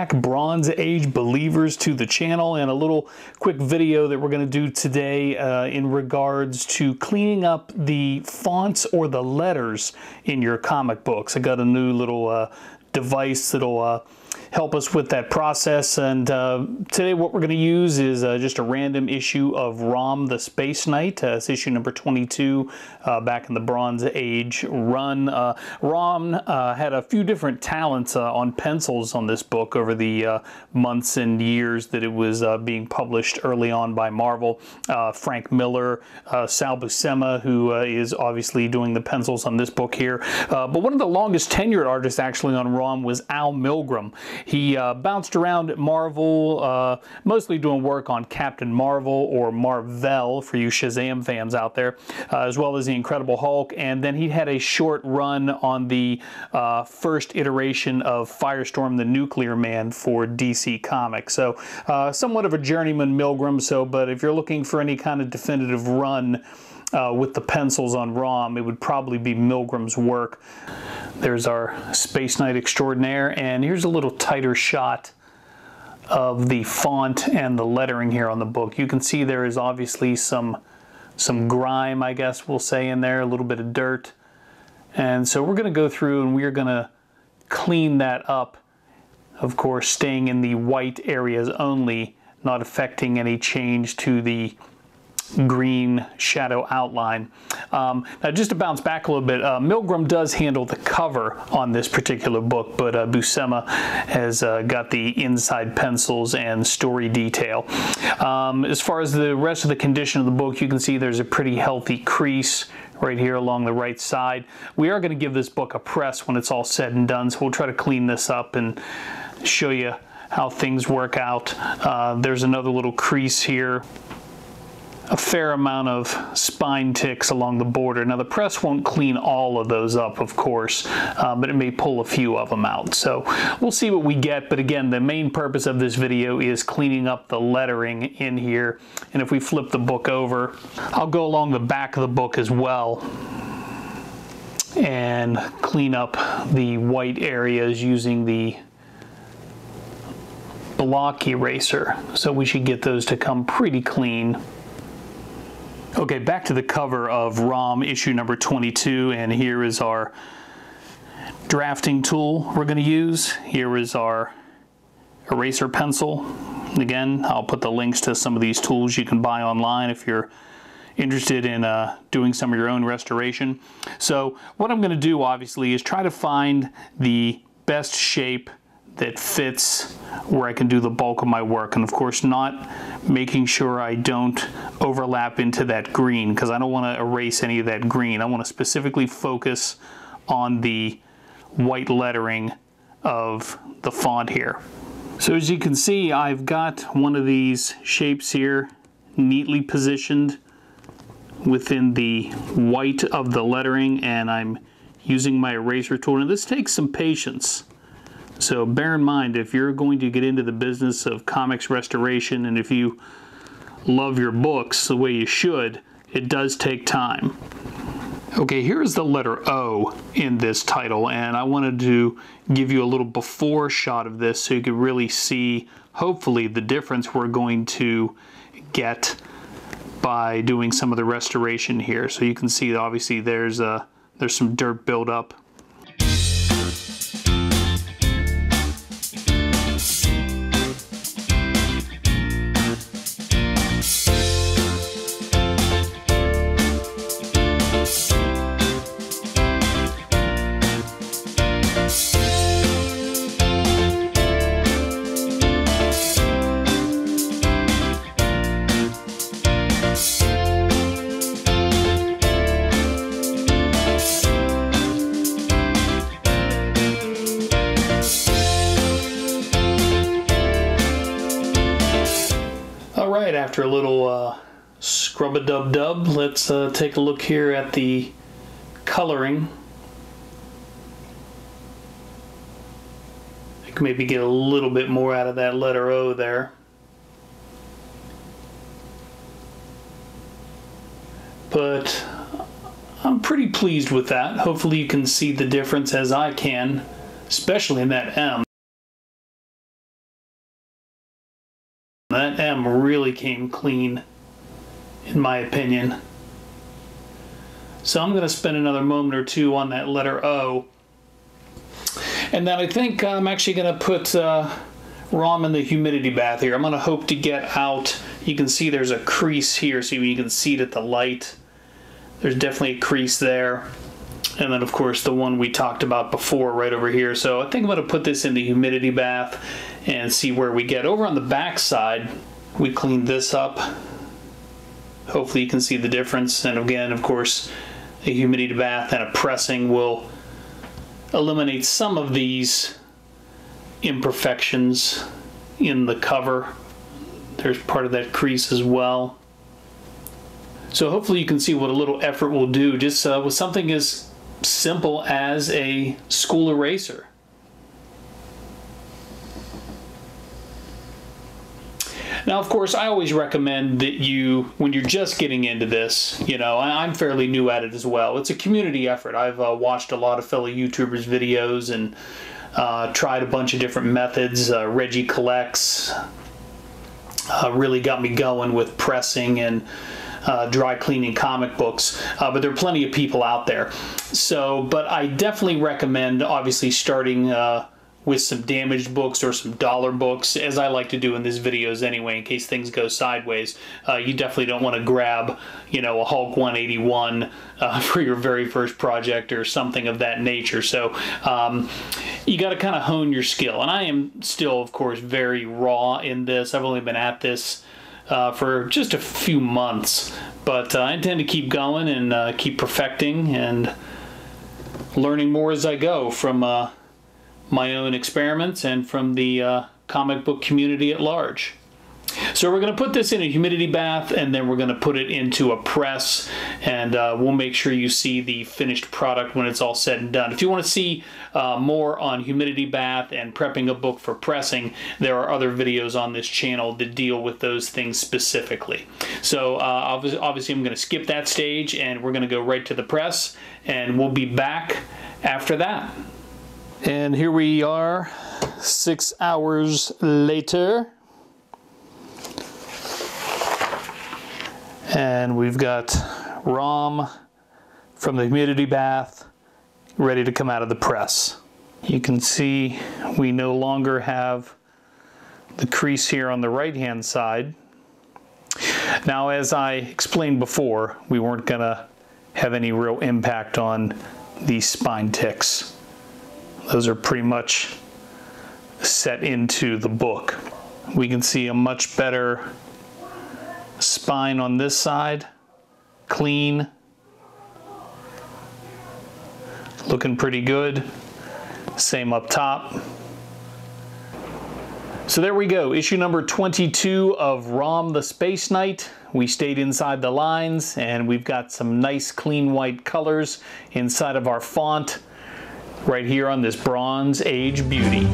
back, Bronze Age believers, to the channel, and a little quick video that we're going to do today in regards to cleaning up the fonts or the letters in your comic books. I got a new little device that'll help us with that process, and today what we're going to use is just a random issue of Rom the Space Knight. It's issue number 22 back in the Bronze Age run. Rom had a few different talents on pencils on this book over the months and years that it was being published early on by Marvel. Frank Miller, Sal Buscema, who is obviously doing the pencils on this book here. But one of the longest tenured artists actually on Rom was Al Milgram. He bounced around at Marvel, mostly doing work on Captain Marvel, or Marvel for you Shazam fans out there, as well as the Incredible Hulk, and then he had a short run on the first iteration of Firestorm the Nuclear Man for DC Comics. So somewhat of a journeyman Milgram, but if you're looking for any kind of definitive run with the pencils on Rom, it would probably be Milgram's work. There's our Space Knight extraordinaire, and here's a little tighter shot of the font and the lettering here on the book. You can see there is obviously some grime, I guess we'll say, in there, a little bit of dirt. And so we're going to go through and we're going to clean that up, of course staying in the white areas only, not affecting any change to the green shadow outline. Now, just to bounce back a little bit, Milgram does handle the cover on this particular book, but Buscema has got the inside pencils and story detail. As far as the rest of the condition of the book, you can see there's a pretty healthy crease right here along the right side. We are going to give this book a press when it's all said and done, so we'll try to clean this up and show you how things work out. There's another little crease here. A fair amount of spine ticks along the border. Now, the press won't clean all of those up, of course, but it may pull a few of them out. So we'll see what we get. But again, the main purpose of this video is cleaning up the lettering in here. And if we flip the book over, I'll go along the back of the book as well and clean up the white areas using the block eraser. So we should get those to come pretty clean. Okay, back to the cover of Rom issue number 22, and here is our drafting tool we're going to use. Here is our eraser pencil. Again, I'll put the links to some of these tools you can buy online if you're interested in doing some of your own restoration. So what I'm going to do, obviously, is try to find the best shape that fits where I can do the bulk of my work, and of course not making sure I don't overlap into that green, because I don't want to erase any of that green. I want to specifically focus on the white lettering of the font here. So as you can see, I've got one of these shapes here neatly positioned within the white of the lettering, and I'm using my eraser tool. Now, this takes some patience. So bear in mind, if you're going to get into the business of comics restoration, and if you love your books the way you should, it does take time. Okay, here's the letter O in this title, and I wanted to give you a little before shot of this so you could really see, hopefully, the difference we're going to get by doing some of the restoration here. So you can see, obviously, there's some dirt buildup. After a little scrub-a-dub-dub, let's take a look here at the coloring. I can maybe get a little bit more out of that letter O there. But I'm pretty pleased with that. Hopefully you can see the difference as I can, especially in that M. them really came clean, in my opinion. So I'm going to spend another moment or two on that letter O. And then I think I'm actually going to put ROM in the humidity bath here. I'm going to hope to get out. You can see there's a crease here, so you can see it at the light. There's definitely a crease there. And then, of course, the one we talked about before right over here. So I think I'm going to put this in the humidity bath and see where we get. Over on the back side, we cleaned this up. Hopefully you can see the difference. And again, of course, a humidity bath and a pressing will eliminate some of these imperfections in the cover. There's part of that crease as well. So hopefully you can see what a little effort will do just with something as simple as a school eraser. Now, of course, I always recommend that you, when you're just getting into this, you know, I'm fairly new at it as well. It's a community effort. I've watched a lot of fellow YouTubers' videos and tried a bunch of different methods. Reggie Collects really got me going with pressing and dry cleaning comic books, but there are plenty of people out there. So, but I definitely recommend, obviously, starting with some damaged books or some dollar books, as I like to do in these videos anyway, in case things go sideways. You definitely don't want to grab, you know, a Hulk 181 for your very first project or something of that nature. So you got to kind of hone your skill. And I am still, of course, very raw in this. I've only been at this for just a few months, but I intend to keep going and keep perfecting and learning more as I go from my own experiments and from the comic book community at large. So we're going to put this in a humidity bath, and then we're going to put it into a press, and we'll make sure you see the finished product when it's all said and done. If you want to see more on humidity bath and prepping a book for pressing, there are other videos on this channel that deal with those things specifically. So obviously I'm going to skip that stage, and we're going to go right to the press, and we'll be back after that. And here we are 6 hours later. And we've got ROM from the humidity bath ready to come out of the press. You can see we no longer have the crease here on the right hand side. Now, as I explained before, we weren't going to have any real impact on these spine ticks. Those are pretty much set into the book. We can see a much better spine on this side, clean, looking pretty good. Same up top. So there we go, issue number 22 of ROM the Space Knight. We stayed inside the lines, and we've got some nice clean white colors inside of our font right here on this Bronze Age beauty.